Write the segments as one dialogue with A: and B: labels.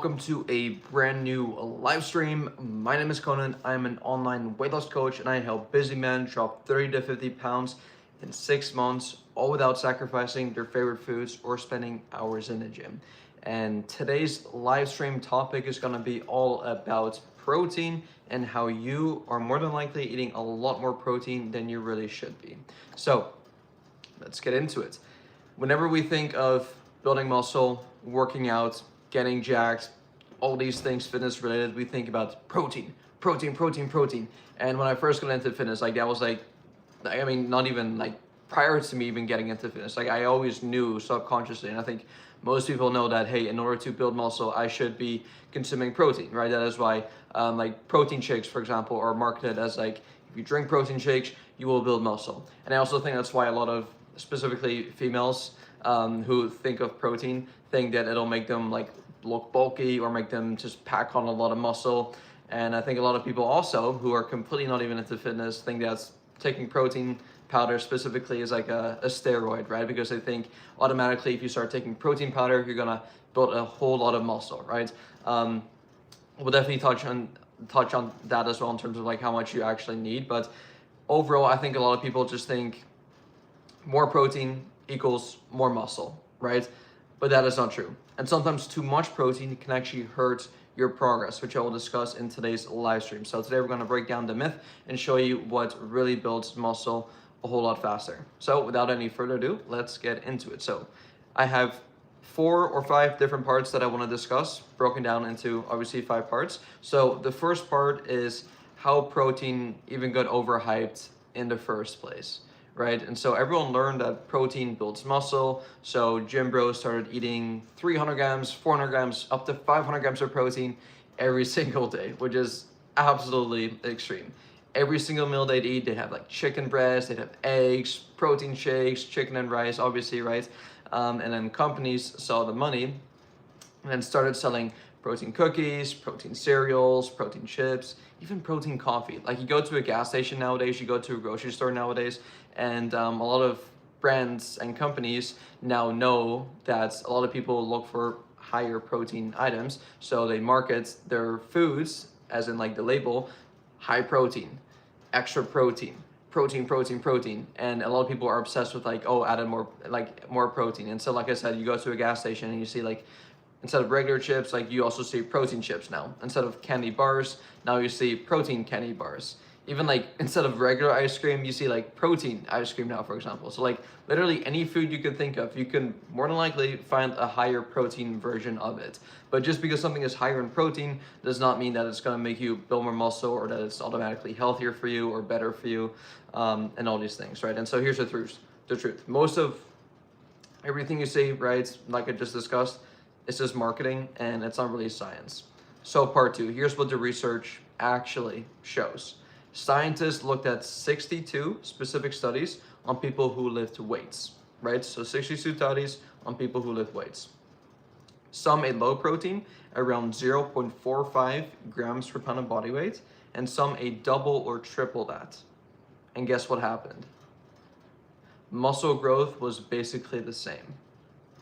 A: welcome to a brand new live stream. My name is Conan. I'm an online weight loss coach and I help busy men drop 30 to 50 pounds in 6 months, all without sacrificing their favorite foods or spending hours in the gym. And today's live stream topic is going to be all about protein and how you are more than likely eating a lot more protein than you really should be. So let's get into it. Whenever we think of building muscle, working out, getting jacked, all these things fitness related, we think about protein. And when I first got into fitness, that was not even prior to me even getting into fitness, I always knew subconsciously, and I think most people know that, hey, in order to build muscle, I should be consuming protein, right? That is why protein shakes, for example, are marketed as if you drink protein shakes, you will build muscle. And I also think that's why a lot of specifically females who think of protein think that it'll make them look bulky or make them just pack on a lot of muscle. And I think a lot of people also who are completely not even into fitness think that taking protein powder specifically is like a steroid, right? Because they think automatically if you start taking protein powder, you're gonna build a whole lot of muscle, right? We'll definitely touch on that as well in terms of how much you actually need. But overall, I think a lot of people just think more protein equals more muscle, right? But that is not true. And sometimes too much protein can actually hurt your progress, which I will discuss in today's live stream. So today we're going to break down the myth and show you what really builds muscle a whole lot faster. So without any further ado, let's get into it. So I have 4 or 5 different parts that I want to discuss, broken down into obviously 5 parts. So the first part is how protein even got overhyped in the first place, right? And so everyone learned that protein builds muscle. So gym bros started eating 300 grams, 400 grams, up to 500 grams of protein every single day, which is absolutely extreme. Every single meal they'd eat, they'd have chicken breast, they'd have eggs, protein shakes, chicken and rice, obviously, right? And then companies saw the money and then started selling protein cookies, protein cereals, protein chips, even protein coffee. You go to a gas station nowadays, you go to a grocery store nowadays, and a lot of brands and companies now know that a lot of people look for higher protein items, so they market their foods as in the label, high protein, extra protein, protein, and a lot of people are obsessed with added more protein. And so like I said, you go to a gas station and you see instead of regular chips, you also see protein chips now. Instead of candy bars, now you see protein candy bars. Even instead of regular ice cream, you see protein ice cream now, for example. So literally any food you could think of, you can more than likely find a higher protein version of it. But just because something is higher in protein does not mean that it's gonna make you build more muscle or that it's automatically healthier for you or better for you, and all these things, right? And so here's the truth. Most of everything you see, right, like I just discussed, it's just marketing and it's not really science. So part 2, here's what the research actually shows. Scientists looked at 62 specific studies on people who lift weights, right? So 62 studies on people who lift weights. Some ate low protein, around 0.45 grams per pound of body weight, and some ate double or triple that. And guess what happened? Muscle growth was basically the same,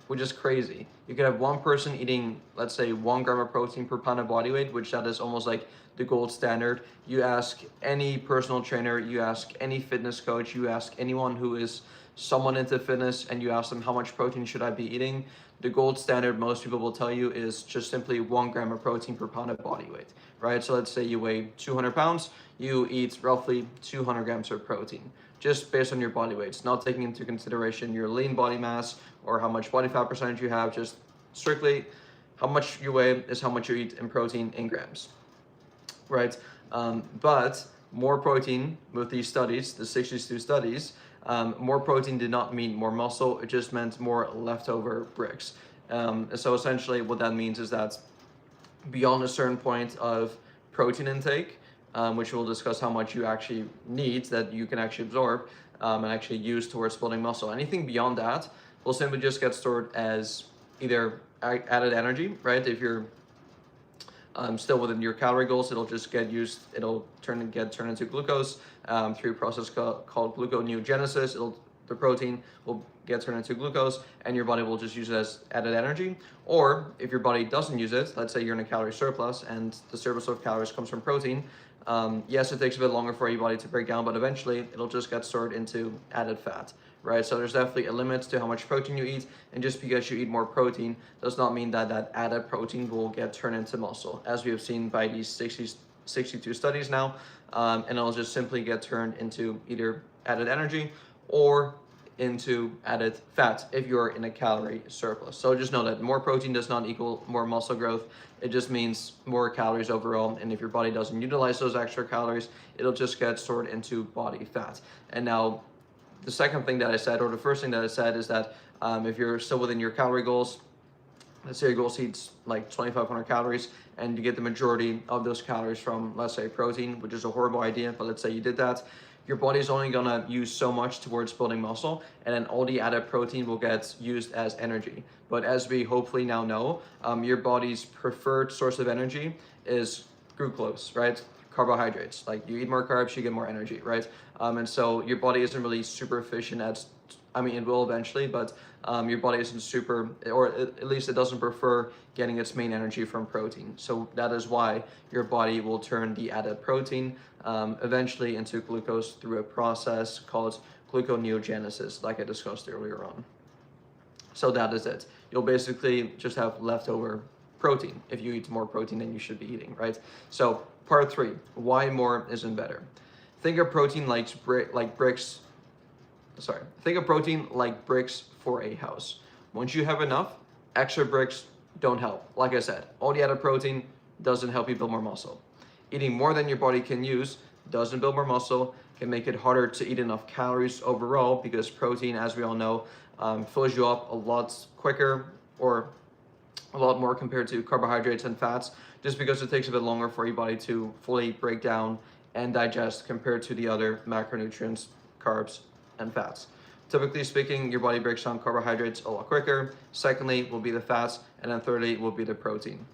A: which is crazy. You could have one person eating, let's say, 1 gram of protein per pound of body weight, which that is almost the gold standard. You ask any personal trainer, you ask any fitness coach, you ask anyone who is someone into fitness, and you ask them how much protein should I be eating, the gold standard most people will tell you is just simply 1 gram of protein per pound of body weight, right? So let's say you weigh 200 pounds, you eat roughly 200 grams of protein, just based on your body weights, not taking into consideration your lean body mass or how much body fat percentage you have, just strictly how much you weigh is how much you eat in protein in grams, right? But more protein with these studies, the 62 studies, more protein did not mean more muscle, it just meant more leftover bricks. So essentially what that means is that beyond a certain point of protein intake, which we'll discuss how much you actually need that you can actually absorb and actually use towards building muscle. Anything beyond that will simply just get stored as either added energy, right? If you're still within your calorie goals, it'll just get used, it'll get turned into glucose through a process called gluconeogenesis. It'll the protein will get turned into glucose and your body will just use it as added energy. Or if your body doesn't use it, let's say you're in a calorie surplus and the surplus of calories comes from protein, yes, it takes a bit longer for your body to break down, but eventually it'll just get stored into added fat, right? So there's definitely a limit to how much protein you eat, and just because you eat more protein does not mean that that added protein will get turned into muscle, as we have seen by these 62 studies now, and it'll just simply get turned into either added energy or into added fat if you're in a calorie surplus. So just know that more protein does not equal more muscle growth. It just means more calories overall, and if your body doesn't utilize those extra calories, it'll just get stored into body fat. And now the second thing that I said, or the first thing that I said, is that if you're still within your calorie goals, let's say your goal eats like 2,500 calories and you get the majority of those calories from, let's say, protein, which is a horrible idea, but let's say you did that, your body is only gonna use so much towards building muscle, and then all the added protein will get used as energy. But as we hopefully now know, your body's preferred source of energy is glucose, right? Carbohydrates. Like you eat more carbs, you get more energy, right? And so your body isn't really super efficient at, I mean, it will eventually, but your body isn't super, or at least it doesn't prefer getting its main energy from protein. So that is why your body will turn the added protein eventually into glucose through a process called gluconeogenesis, like I discussed earlier on. So that is it. You'll basically just have leftover protein if you eat more protein than you should be eating, right? So part 3, why more isn't better. Think of protein like bricks. Think of protein like bricks for a house. Once you have enough, extra bricks don't help. Like I said, all the added protein doesn't help you build more muscle. Eating more than your body can use doesn't build more muscle, can make it harder to eat enough calories overall, because protein, as we all know, fills you up a lot quicker, or a lot more compared to carbohydrates and fats, just because it takes a bit longer for your body to fully break down and digest compared to the other macronutrients, carbs, and fats. Typically speaking, your body breaks down carbohydrates a lot quicker. Secondly will be the fats, and then thirdly will be the protein.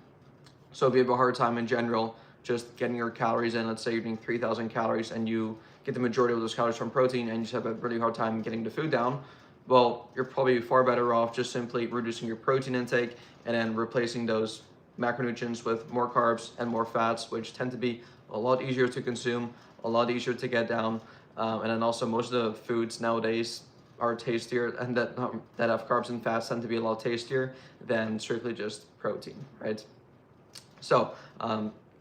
A: So if you have a hard time in general just getting your calories in, let's say you're eating 3,000 calories and you get the majority of those calories from protein and you just have a really hard time getting the food down, well, you're probably far better off just simply reducing your protein intake and then replacing those macronutrients with more carbs and more fats, which tend to be a lot easier to consume, a lot easier to get down, and then also most of the foods nowadays are tastier, and that have carbs and fats tend to be a lot tastier than strictly just protein, right? So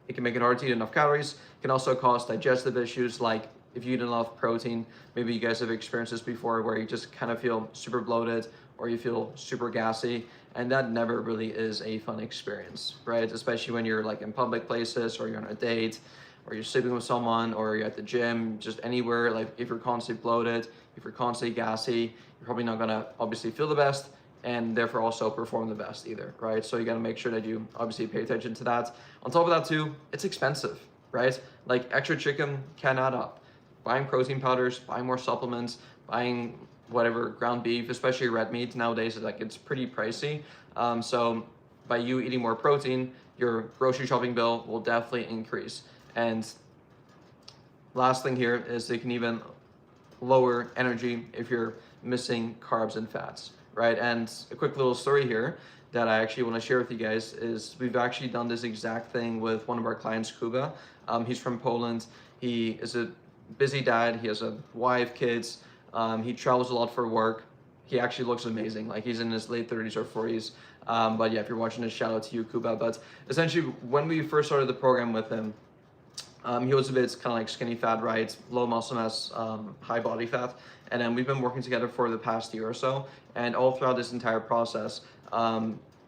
A: it can make it hard to eat enough calories. It can also cause digestive issues, like if you eat enough protein, maybe you guys have experienced this before, where you just kind of feel super bloated or you feel super gassy, and that never really is a fun experience, right? Especially when you're like in public places, or you're on a date, or you're sleeping with someone, or you're at the gym, just anywhere. Like if you're constantly bloated, if you're constantly gassy, you're probably not gonna obviously feel the best, and therefore also perform the best either, right? So you gotta make sure that you obviously pay attention to that. On top of that too, it's expensive, right? Like extra chicken can add up. Buying protein powders, buying more supplements, buying whatever, ground beef, especially red meat nowadays, is like, it's pretty pricey. So by you eating more protein, your grocery shopping bill will definitely increase. And last thing here is they can even lower energy if you're missing carbs and fats, right? And a quick little story here that I actually want to share with you guys is we've actually done this exact thing with one of our clients, Kuba. He's from Poland. He is a busy dad. He has a wife, kids. He travels a lot for work. He actually looks amazing. Like he's in his late 30s or 40s. But yeah, if you're watching this, shout out to you, Kuba. But essentially, when we first started the program with him, he was a bit kind of like skinny fat, right? Low muscle mass, high body fat. And then we've been working together for the past year or so. And all throughout this entire process,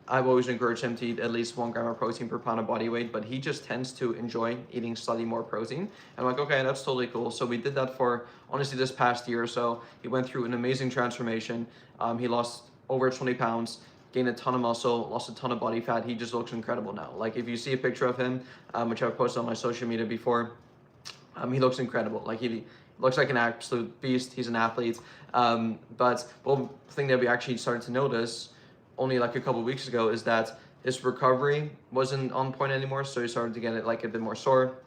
A: I've always encouraged him to eat at least 1 gram of protein per pound of body weight, but he just tends to enjoy eating slightly more protein. And I'm like, okay, that's totally cool. So we did that for, honestly, this past year or so. He went through an amazing transformation. He lost over 20 pounds, gained a ton of muscle, lost a ton of body fat. He just looks incredible now. Like if you see a picture of him, which I've posted on my social media before, he looks incredible. Like he looks like an absolute beast. He's an athlete. But one thing that we actually started to notice only like a couple of weeks ago is that his recovery wasn't on point anymore. So he started to get it like a bit more sore.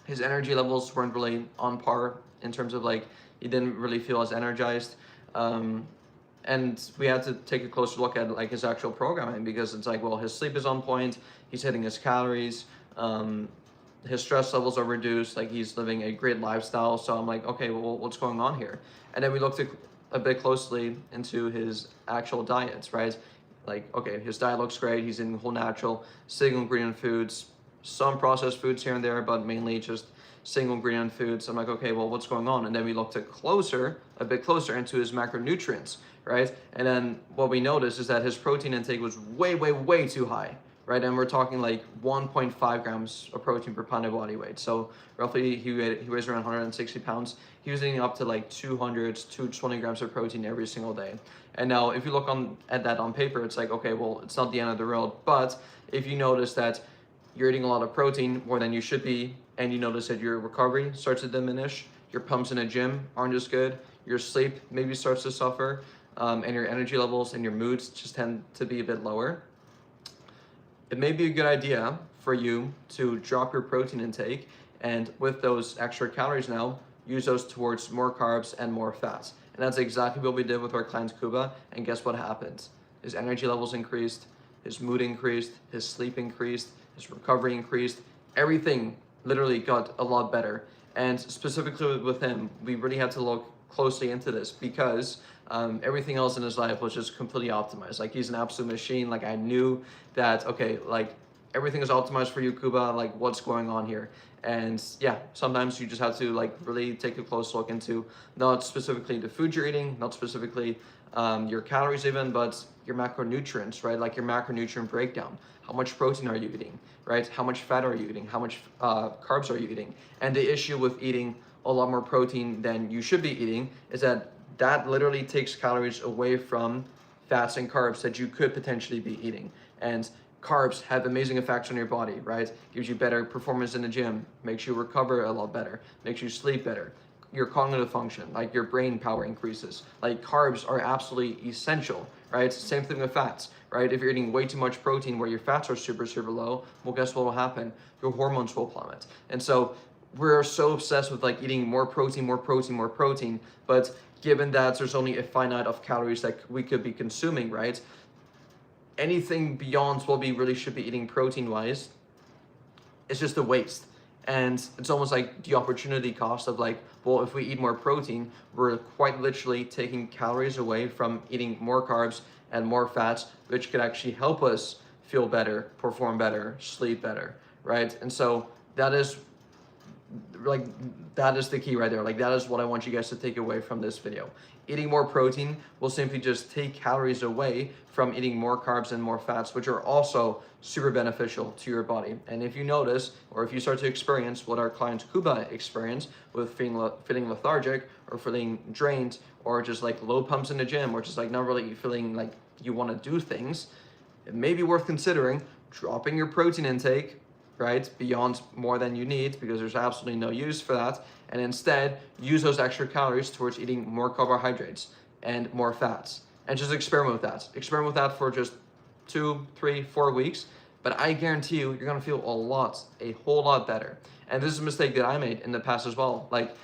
A: His energy levels weren't really on par in terms of like, he didn't really feel as energized. And we had to take a closer look at like his actual programming, because it's like, well, his sleep is on point, he's hitting his calories, his stress levels are reduced, like he's living a great lifestyle. So I'm like, okay, well, what's going on here? And then we looked a bit closely into his actual diets, right? Like, okay, his diet looks great, he's eating whole natural, single ingredient foods, some processed foods here and there, but mainly just single ingredient foods. I'm like, okay, well, what's going on? And then we looked a bit closer into his macronutrients, right? And then what we noticed is that his protein intake was way, way, way too high, right? And we're talking like 1.5 grams of protein per pound of body weight. So roughly he weighs around 160 pounds. He was eating up to like 200 to 220 grams of protein every single day. And now if you look at that on paper, it's like, okay, well, it's not the end of the world. But if you notice that you're eating a lot of protein, more than you should be, and you notice that your recovery starts to diminish, your pumps in the gym aren't as good, your sleep maybe starts to suffer, and your energy levels and your moods just tend to be a bit lower, it may be a good idea for you to drop your protein intake, and with those extra calories now, use those towards more carbs and more fats. And that's exactly what we did with our client Kuba, and guess what happened? His energy levels increased, his mood increased, his sleep increased, his recovery increased, everything literally got a lot better. And specifically with him, we really had to look closely into this, because everything else in his life was just completely optimized. Like, he's an absolute machine. Like, I knew that, okay, like everything is optimized for you, Kuba, like what's going on here? And yeah, sometimes you just have to like really take a close look into not specifically the food you're eating, not specifically your calories even, but your macronutrients, right? Like your macronutrient breakdown. How much protein are you eating, right? How much fat are you eating? How much carbs are you eating? And the issue with eating a lot more protein than you should be eating is that that literally takes calories away from fats and carbs that you could potentially be eating. And carbs have amazing effects on your body, right? Gives you better performance in the gym, makes you recover a lot better, makes you sleep better. Your cognitive function, like your brain power increases. Like carbs are absolutely essential, right? Same thing with fats, right? If you're eating way too much protein where your fats are super, super low, well, guess what will happen? Your hormones will plummet. And so we're so obsessed with like eating more protein, more protein, more protein, but given that there's only a finite of calories that we could be consuming, right? Anything beyond what we really should be eating protein-wise is just a waste. And it's almost like the opportunity cost of like, well, if we eat more protein, we're quite literally taking calories away from eating more carbs and more fats, which could actually help us feel better, perform better, sleep better, right? And so that is the key right there. Like that is what I want you guys to take away from this video. Eating more protein will simply just take calories away from eating more carbs and more fats, which are also super beneficial to your body. And if you notice, or if you start to experience what our client Kuba experienced with feeling lethargic or feeling drained, or just like low pumps in the gym, or just like not really feeling like you want to do things, it may be worth considering dropping your protein intake, right, beyond more than you need, because there's absolutely no use for that, and instead use those extra calories towards eating more carbohydrates and more fats, and just experiment with that. Experiment with that for just 2, 3, 4 weeks, but I guarantee you're gonna feel a whole lot better. And this is a mistake that I made in the past as well. Like,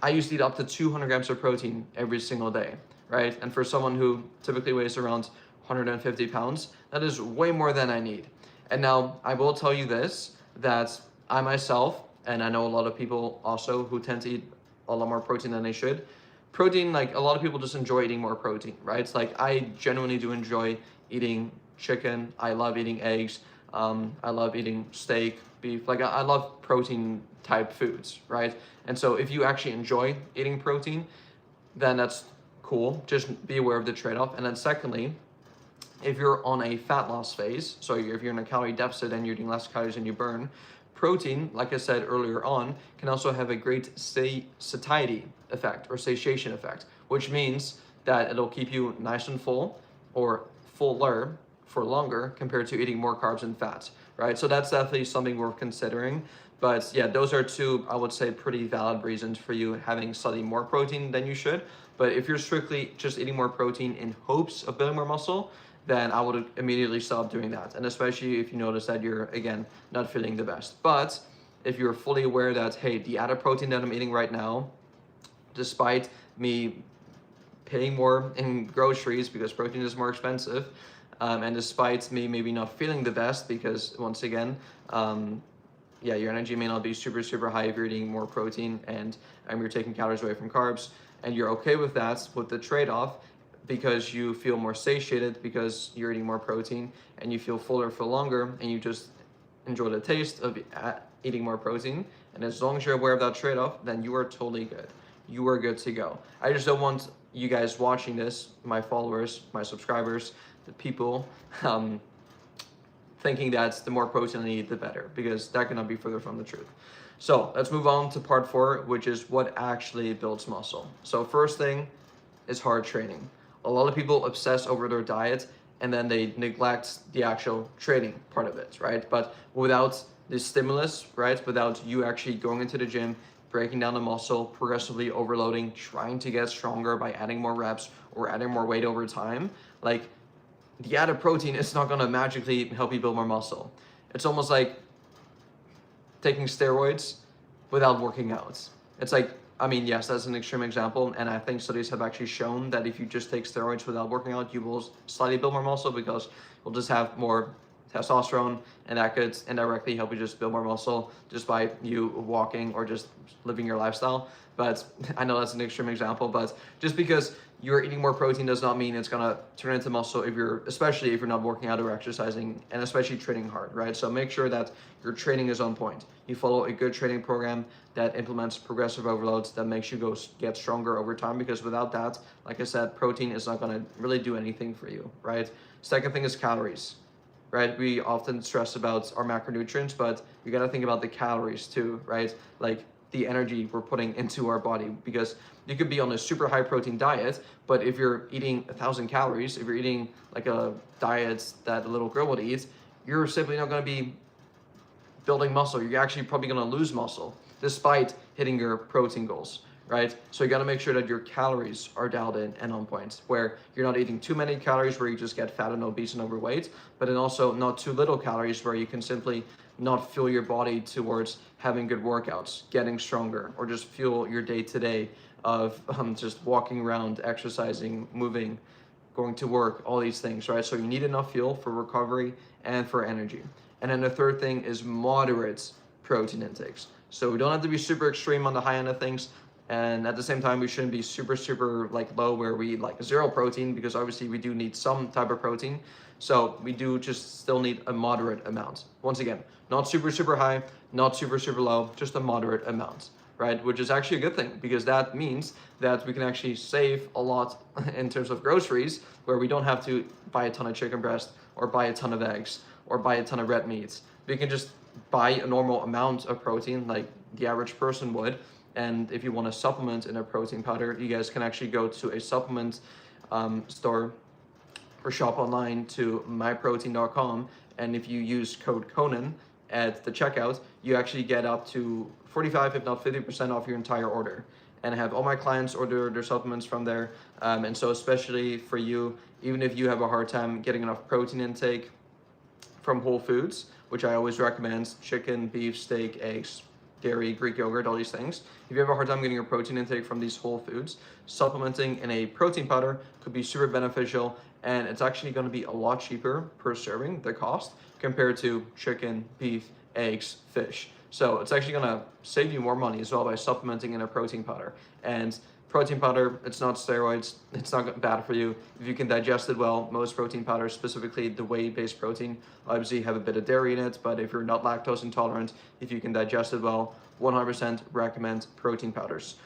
A: I used to eat up to 200 grams of protein every single day, right? And for someone who typically weighs around 150 pounds, that is way more than I need. And now I will tell you this, that I myself, and I know a lot of people also who tend to eat a lot more protein than they should. Protein, like a lot of people just enjoy eating more protein, right? It's like I genuinely do enjoy eating chicken. I love eating eggs. I love eating steak, beef. Like I love protein type foods, right? And so if you actually enjoy eating protein, then that's cool. Just be aware of the trade-off. And then secondly, if you're on a fat loss phase, so if you're in a calorie deficit and you're eating less calories than you burn, protein, like I said earlier on, can also have a great satiety effect or satiation effect, which means that it'll keep you nice and full or fuller for longer compared to eating more carbs and fats, right? So that's definitely something worth considering. But yeah, those are two, I would say, pretty valid reasons for you having slightly more protein than you should. But if you're strictly just eating more protein in hopes of building more muscle, then I would immediately stop doing that. And especially if you notice that you're, again, not feeling the best. But if you're fully aware that, hey, the added protein that I'm eating right now, despite me paying more in groceries because protein is more expensive. And despite me maybe not feeling the best, because once again, yeah, your energy may not be super high if you're eating more protein and you're taking calories away from carbs, and you're okay with that, with the trade-off, because you feel more satiated because you're eating more protein and you feel fuller for longer and you just enjoy the taste of eating more protein. And as long as you're aware of that trade-off, then you are totally good. You are good to go. I just don't want you guys watching this, my followers, my subscribers, the people, thinking that the more protein I eat, the better, because that cannot be further from the truth. So let's move on to part 4, which is what actually builds muscle. So first thing is hard training. A lot of people obsess over their diet and then they neglect the actual training part of it, right? But without the stimulus, right, without you actually going into the gym, breaking down the muscle, progressively overloading, trying to get stronger by adding more reps or adding more weight over time, like, the added protein is not gonna magically help you build more muscle. It's almost like taking steroids without working out. It's like, I mean, yes, that's an extreme example, and I think studies have actually shown that if you just take steroids without working out, you will slightly build more muscle because you'll just have more testosterone, and that could indirectly help you just build more muscle just by you walking or just living your lifestyle. But I know that's an extreme example, but just because you're eating more protein does not mean it's gonna turn into muscle especially if you're not working out or exercising, and especially training hard, right? So make sure that your training is on point. You follow a good training program that implements progressive overloads that makes you get stronger over time, because without that, like I said, protein is not gonna really do anything for you, right? Second thing is calories, right? We often stress about our macronutrients, but you gotta think about the calories too, right? Like the energy we're putting into our body, because you could be on a super high protein diet, but if you're eating 1,000 calories, if you're eating like a diet that a little girl would eat, you're simply not gonna be building muscle. You're actually probably gonna lose muscle despite hitting your protein goals, right? So you gotta make sure that your calories are dialed in and on point, where you're not eating too many calories where you just get fat and obese and overweight, but then also not too little calories where you can simply not fuel your body towards having good workouts, getting stronger, or just fuel your day-to-day of just walking around, exercising, moving, going to work, all these things, right? So you need enough fuel for recovery and for energy. And then the third thing is moderate protein intakes. So we don't have to be super extreme on the high end of things, and at the same time we shouldn't be super like low where we eat like zero protein, because obviously we do need some type of protein. So we do just still need a moderate amount. Once again, not super high, not super low, just a moderate amount, right? Which is actually a good thing, because that means that we can actually save a lot in terms of groceries, where we don't have to buy a ton of chicken breast or buy a ton of eggs or buy a ton of red meats. We can just buy a normal amount of protein like the average person would. And if you want to supplement in a protein powder, you guys can actually go to a supplement store or shop online to myprotein.com. And if you use code Cohnan at the checkout, you actually get up to 45, if not 50% off your entire order. And I have all my clients order their supplements from there. And so especially for you, even if you have a hard time getting enough protein intake from whole foods, which I always recommend: chicken, beef, steak, eggs, dairy, Greek yogurt, all these things. If you have a hard time getting your protein intake from these whole foods, supplementing in a protein powder could be super beneficial, and it's actually going to be a lot cheaper per serving, the cost, compared to chicken, beef, eggs, fish. So it's actually going to save you more money as well by supplementing in a protein powder. And protein powder, it's not steroids, it's not bad for you. If you can digest it well, most protein powders, specifically the whey-based protein, obviously have a bit of dairy in it, but if you're not lactose intolerant, if you can digest it well, 100% recommend protein powders.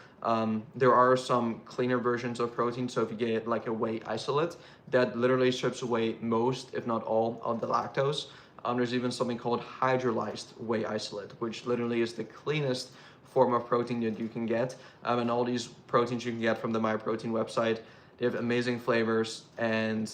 A: There are some cleaner versions of protein, so if you get like a whey isolate, that literally strips away most, if not all, of the lactose. There's even something called hydrolyzed whey isolate, which literally is the cleanest form of protein that you can get. And all these proteins you can get from the MyProtein website, they have amazing flavors, and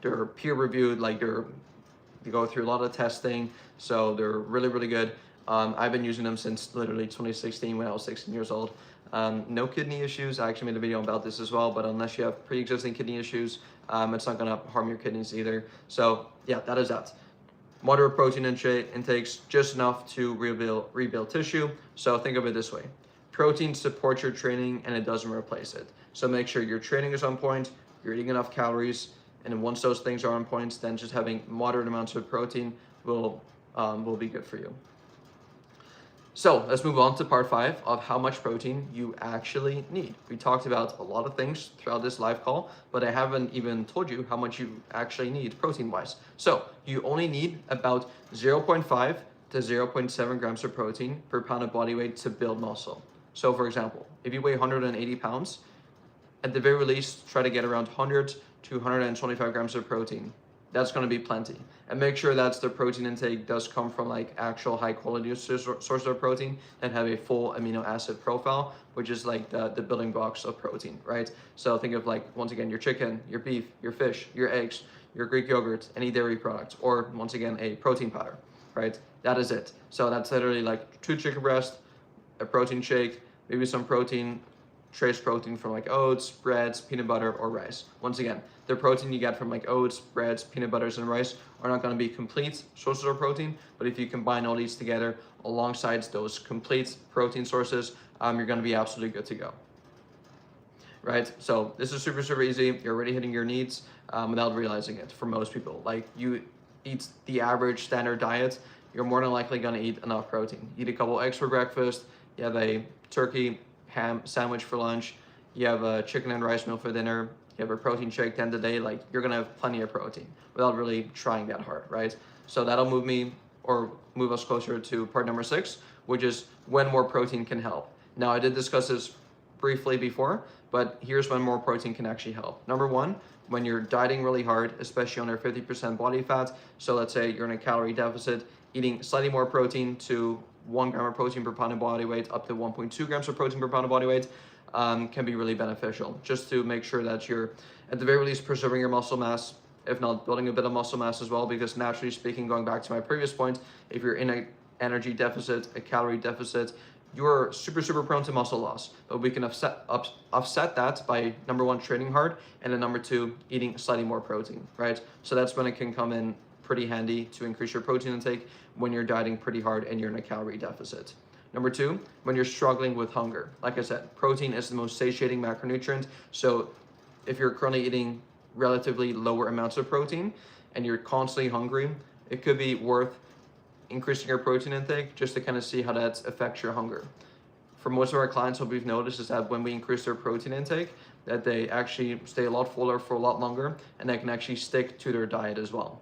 A: they're peer reviewed, like they go through a lot of testing, so they're really good. I've been using them since literally 2016 when I was 16 years old. No kidney issues. I actually made a video about this as well, but unless you have pre-existing kidney issues, it's not gonna harm your kidneys either. So yeah, that is that. Moderate protein intakes, just enough to rebuild tissue. So think of it this way: protein supports your training and it doesn't replace it. So make sure your training is on point, you're eating enough calories, and once those things are on point, then just having moderate amounts of protein will be good for you. So let's move on to part 5 of how much protein you actually need. We talked about a lot of things throughout this live call, but I haven't even told you how much you actually need protein-wise. So you only need about 0.5 to 0.7 grams of protein per pound of body weight to build muscle. So for example, if you weigh 180 pounds, at the very least, try to get around 100 to 125 grams of protein. That's going to be plenty. And make sure that the protein intake does come from like actual high quality source of protein and have a full amino acid profile, which is like the building blocks of protein, right? So think of like, once again, your chicken, your beef, your fish, your eggs, your Greek yogurt, any dairy products, or once again, a protein powder, right? That is it. So that's literally like 2 chicken breasts, a protein shake, maybe some protein, trace protein from like oats, breads, peanut butter, or rice. Once again, the protein you get from like oats, breads, peanut butters, and rice are not going to be complete sources of protein, but if you combine all these together alongside those complete protein sources, you're going to be absolutely good to go. Right? So this is super, super easy. You're already hitting your needs without realizing it for most people. Like you eat the average standard diet, you're more than likely going to eat enough protein. Eat a couple eggs for breakfast, you have a turkey ham sandwich for lunch, you have a chicken and rice meal for dinner, you have a protein shake 10 a day, like you're gonna have plenty of protein without really trying that hard, right? So that'll move us closer to part number 6, which is when more protein can help. Now I did discuss this briefly before, but here's when more protein can actually help. Number 1, when you're dieting really hard, especially under 50% body fat. So let's say you're in a calorie deficit, eating slightly more protein to 1 gram of protein per pound of body weight up to 1.2 grams of protein per pound of body weight can be really beneficial, just to make sure that you're at the very least preserving your muscle mass, if not building a bit of muscle mass as well, because naturally speaking, going back to my previous point, if you're in an energy deficit, a calorie deficit, you're super, super prone to muscle loss. But we can offset that by number 1, training hard, and then number 2, eating slightly more protein, right? So that's when it can come in pretty handy to increase your protein intake when you're dieting pretty hard and you're in a calorie deficit. Number 2, when you're struggling with hunger. Like I said, protein is the most satiating macronutrient. So if you're currently eating relatively lower amounts of protein and you're constantly hungry, it could be worth increasing your protein intake just to kind of see how that affects your hunger. For most of our clients, what we've noticed is that when we increase their protein intake, that they actually stay a lot fuller for a lot longer, and they can actually stick to their diet as well,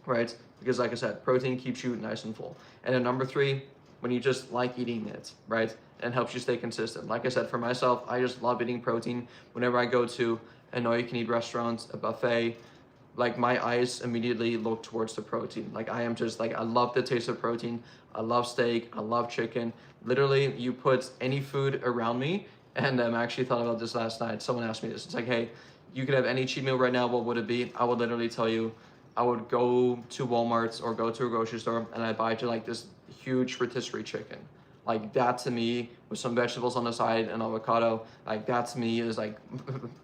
A: right? Because like I said, protein keeps you nice and full. And then number 3, when you just like eating it, right? And helps you stay consistent. Like I said, for myself, I just love eating protein. Whenever I go to an all-you-can-eat restaurant, a buffet, like my eyes immediately look towards the protein. Like I am just like, I love the taste of protein. I love steak, I love chicken. Literally, you put any food around me, and I actually thought about this last night. Someone asked me this. It's like, hey, you could have any cheat meal right now, what would it be? I would literally tell you, I would go to Walmart or go to a grocery store and I buy like this huge rotisserie chicken. Like that to me, with some vegetables on the side and avocado, like that to me is like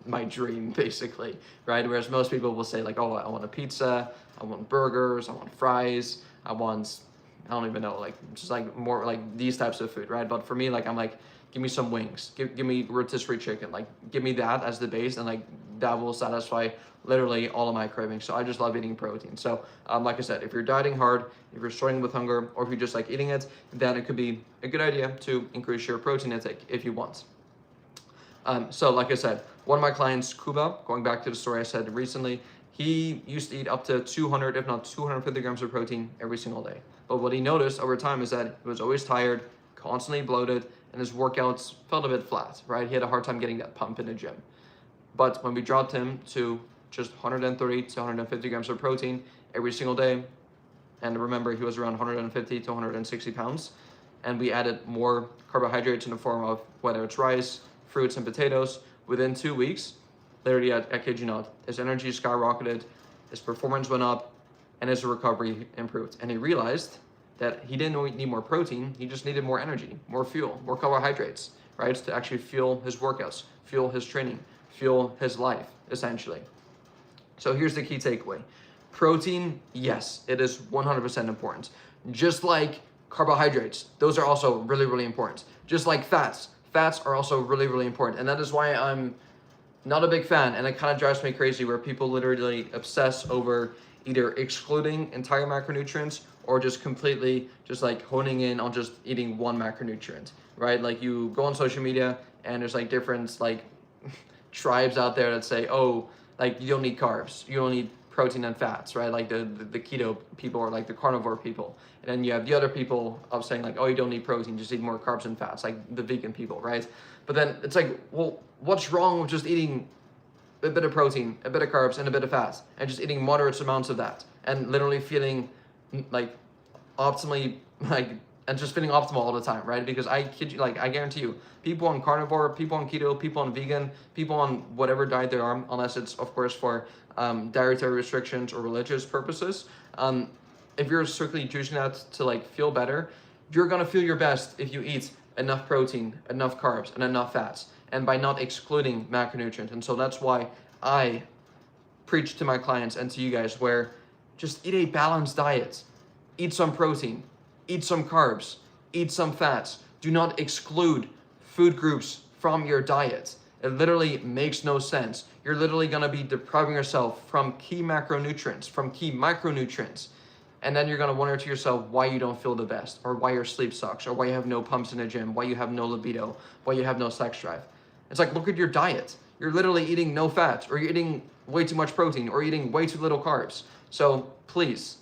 A: my dream basically, right? Whereas most people will say like, oh, I want a pizza, I want burgers, I want fries, I don't even know, like just like more like these types of food, right? But for me, like I'm like, give me some wings, give me rotisserie chicken, like give me that as the base, and like that will satisfy literally all of my cravings. So I just love eating protein. So like I said, if you're dieting hard, if you're struggling with hunger, or if you just like eating it, then it could be a good idea to increase your protein intake if you want. So like I said, one of my clients, Kuba, going back to the story I said recently, he used to eat up to 200, if not 250 grams of protein every single day. But what he noticed over time is that he was always tired, constantly bloated, and his workouts felt a bit flat, right? He had a hard time getting that pump in the gym. But when we dropped him to just 130 to 150 grams of protein every single day, and remember he was around 150 to 160 pounds, and we added more carbohydrates in the form of whether it's rice, fruits, and potatoes, within 2 weeks, literally, I kid you not, his energy skyrocketed, his performance went up, and his recovery improved. And he realized that he didn't need more protein, he just needed more energy, more fuel, more carbohydrates, right? To actually fuel his workouts, fuel his training, fuel his life, essentially. So here's the key takeaway. Protein, yes, it is 100% important. Just like carbohydrates, those are also really, really important. Just like fats, fats are also really, really important. And that is why I'm not a big fan, and it kind of drives me crazy where people literally obsess over either excluding entire macronutrients or just completely just like honing in on just eating one macronutrient, right? Like you go on social media and there's like different like tribes out there that say, oh, like you don't need carbs, you don't need protein and fats, right? Like the keto people or like the carnivore people. And then you have the other people of saying like, oh, you don't need protein, just eat more carbs and fats, like the vegan people, right? But then it's like, well, what's wrong with just eating a bit of protein, a bit of carbs, and a bit of fat, and just eating moderate amounts of that, and literally feeling like optimally, like, and just feeling optimal all the time, right? Because I kid you, like, I guarantee you, people on carnivore, people on keto, people on vegan, people on whatever diet they are, unless it's, of course, for dietary restrictions or religious purposes, if you're strictly choosing that to, like, feel better, you're gonna feel your best if you eat enough protein, enough carbs, and enough fats, and by not excluding macronutrients. And so that's why I preach to my clients and to you guys where just eat a balanced diet. Eat some protein, eat some carbs, eat some fats. Do not exclude food groups from your diet. It literally makes no sense. You're literally gonna be depriving yourself from key macronutrients, from key micronutrients. And then you're gonna wonder to yourself why you don't feel the best, or why your sleep sucks, or why you have no pumps in the gym, why you have no libido, why you have no sex drive. It's like, look at your diet. You're literally eating no fat, or you're eating way too much protein, or eating way too little carbs. So please,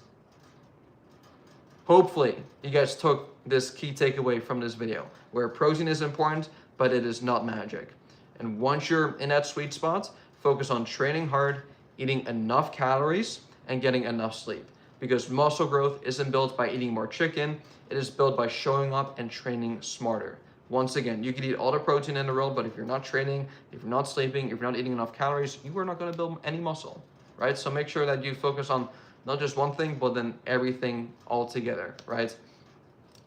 A: hopefully you guys took this key takeaway from this video, where protein is important, but it is not magic. And once you're in that sweet spot, focus on training hard, eating enough calories, and getting enough sleep. Because muscle growth isn't built by eating more chicken, it is built by showing up and training smarter. Once again, you can eat all the protein in the world, but if you're not training, if you're not sleeping, if you're not eating enough calories, you are not going to build any muscle, right? So make sure that you focus on not just one thing, but then everything all together, right?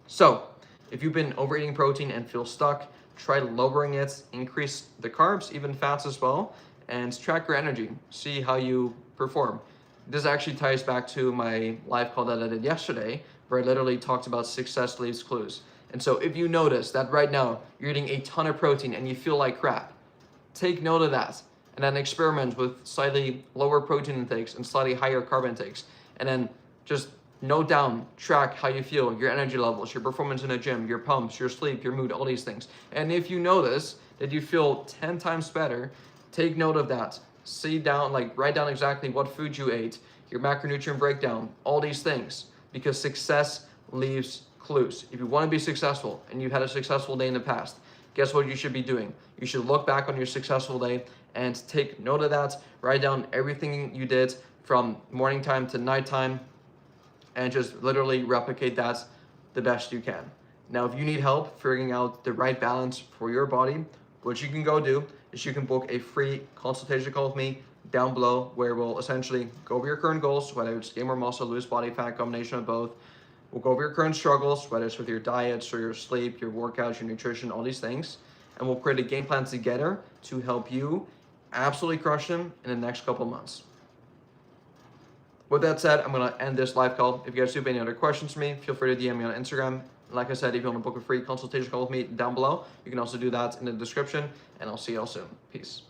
A: So if you've been overeating protein and feel stuck, try lowering it, increase the carbs, even fats as well, and track your energy, see how you perform. This actually ties back to my live call that I did yesterday, where I literally talked about success leaves clues. And so if you notice that right now you're eating a ton of protein and you feel like crap, take note of that and then experiment with slightly lower protein intakes and slightly higher carb intakes. And then just note down, track how you feel, your energy levels, your performance in the gym, your pumps, your sleep, your mood, all these things. And if you notice that you feel 10 times better, take note of that. See down, like write down exactly what food you ate, your macronutrient breakdown, all these things, because success leaves clues. If you want to be successful and you've had a successful day in the past, guess what you should be doing? You should look back on your successful day and take note of that, write down everything you did from morning time to nighttime, and just literally replicate that the best you can. Now, if you need help figuring out the right balance for your body, what you can go do is you can book a free consultation call with me down below, where we'll essentially go over your current goals, whether it's gain more muscle, lose body fat, combination of both. We'll go over your current struggles, whether it's with your diets or your sleep, your workouts, your nutrition, all these things. And we'll create a game plan together to help you absolutely crush them in the next couple of months. With that said, I'm going to end this live call. If you guys do have any other questions for me, feel free to DM me on Instagram. Like I said, if you want to book a free consultation call with me down below, you can also do that in the description. And I'll see you all soon. Peace.